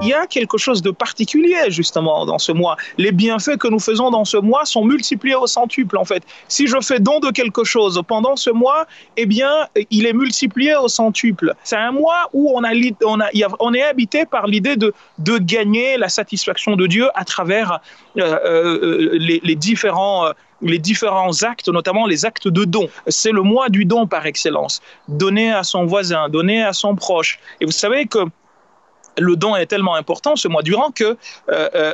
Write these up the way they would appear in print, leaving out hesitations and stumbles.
y a quelque chose de particulier justement dans ce mois. Les bienfaits que nous faisons dans ce mois sont multipliés au centuple en fait. Si je fais don de quelque chose pendant ce mois, eh bien, il est multiplié au centuple. C'est un mois où on est habité par l'idée de gagner la satisfaction de Dieu à travers les différents actes, notamment les actes de don. C'est le mois du don par excellence. Donner à son voisin, donner à son proche. Et vous savez que le don est tellement important ce mois durant que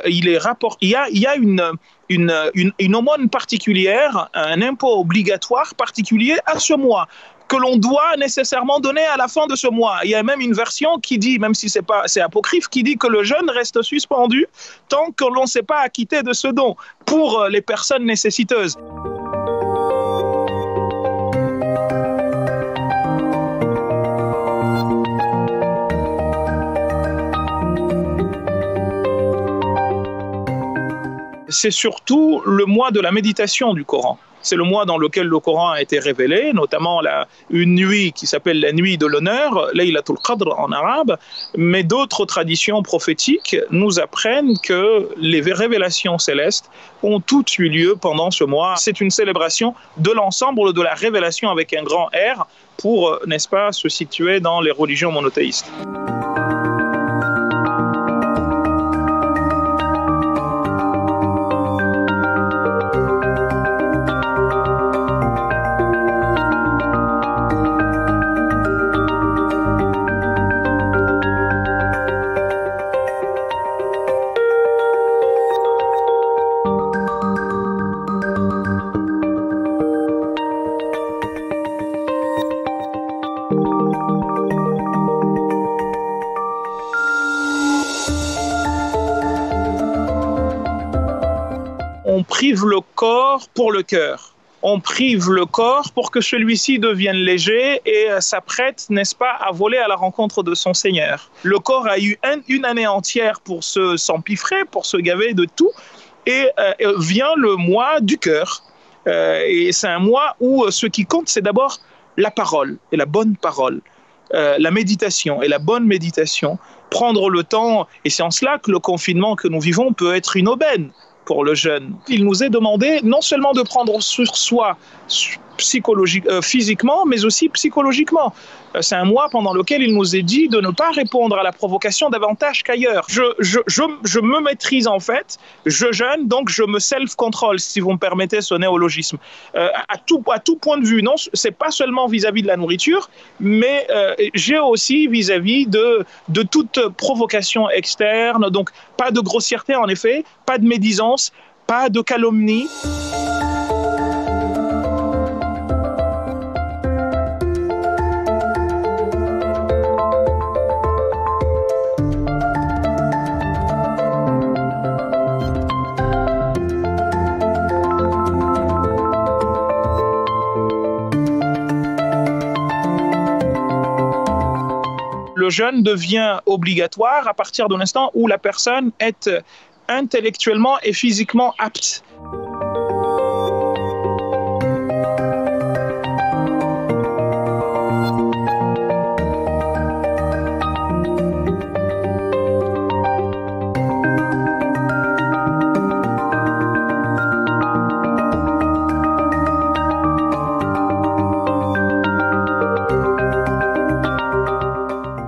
il y a une aumône particulière, un impôt obligatoire particulier à ce mois que l'on doit nécessairement donner à la fin de ce mois. Il y a même une version qui dit, même si c'est apocryphe, qui dit que le jeûne reste suspendu tant que l'on ne s'est pas acquitté de ce don pour les personnes nécessiteuses. C'est surtout le mois de la méditation du Coran. C'est le mois dans lequel le Coran a été révélé, notamment une nuit qui s'appelle la nuit de l'honneur, Laylatul Qadr en arabe, mais d'autres traditions prophétiques nous apprennent que les révélations célestes ont toutes eu lieu pendant ce mois. C'est une célébration de l'ensemble de la révélation avec un grand R pour, n'est-ce pas, se situer dans les religions monothéistes. On prive le corps pour le cœur. On prive le corps pour que celui-ci devienne léger et s'apprête, n'est-ce pas, à voler à la rencontre de son Seigneur. Le corps a eu une année entière pour s'empiffrer, pour se gaver de tout, et vient le mois du cœur. Et c'est un mois où ce qui compte, c'est d'abord la parole et la bonne parole, la méditation et la bonne méditation, prendre le temps, et c'est en cela que le confinement que nous vivons peut être une aubaine pour le jeune. Il nous est demandé non seulement de prendre sur soi physiquement, mais aussi psychologiquement. C'est un mois pendant lequel il nous est dit de ne pas répondre à la provocation davantage qu'ailleurs. Je me maîtrise en fait, je jeûne, donc je me self-control, si vous me permettez ce néologisme. À tout point de vue, non, c'est pas seulement vis-à-vis de la nourriture, mais j'ai aussi vis-à-vis de toute provocation externe, donc pas de grossièreté en effet, pas de médisance, pas de calomnie. Le jeûne devient obligatoire à partir de l'instant où la personne est intellectuellement et physiquement apte.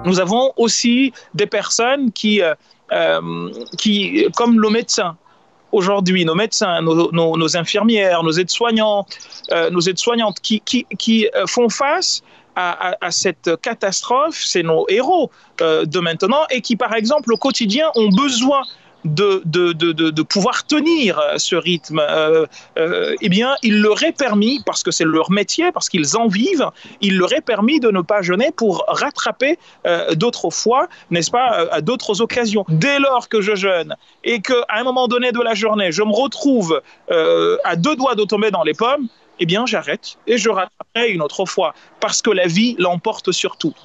Nous avons aussi des personnes qui comme le médecin, aujourd'hui, nos médecins, nos infirmières, nos aides-soignantes, qui font face à cette catastrophe, c'est nos héros de maintenant, et qui, par exemple, au quotidien, ont besoin de pouvoir tenir ce rythme, eh bien, il leur est permis, parce que c'est leur métier, parce qu'ils en vivent, il leur est permis de ne pas jeûner pour rattraper d'autres fois, n'est-ce pas, à d'autres occasions. Dès lors que je jeûne et qu'à un moment donné de la journée, je me retrouve à deux doigts de tomber dans les pommes, eh bien, j'arrête et je rattraperai une autre fois, parce que la vie l'emporte sur tout.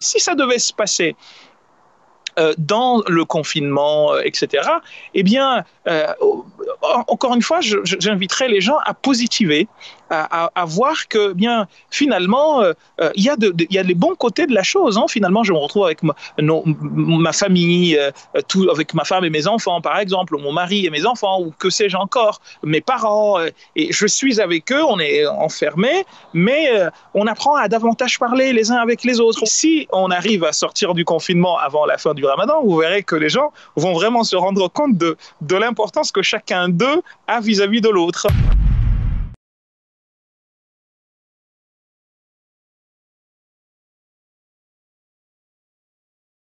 Si ça devait se passer dans le confinement, etc., eh bien, encore une fois, j'inviterai les gens à positiver, à voir que, bien, finalement, il y a les bons côtés de la chose. Hein. Finalement, je me retrouve avec ma famille, avec ma femme et mes enfants, par exemple, ou mon mari et mes enfants, ou que sais-je encore, mes parents, et je suis avec eux, on est enfermés, mais on apprend à davantage parler les uns avec les autres. Si on arrive à sortir du confinement avant la fin du Ramadan, vous verrez que les gens vont vraiment se rendre compte de l'importance que chacun d'eux a vis-à-vis de l'autre.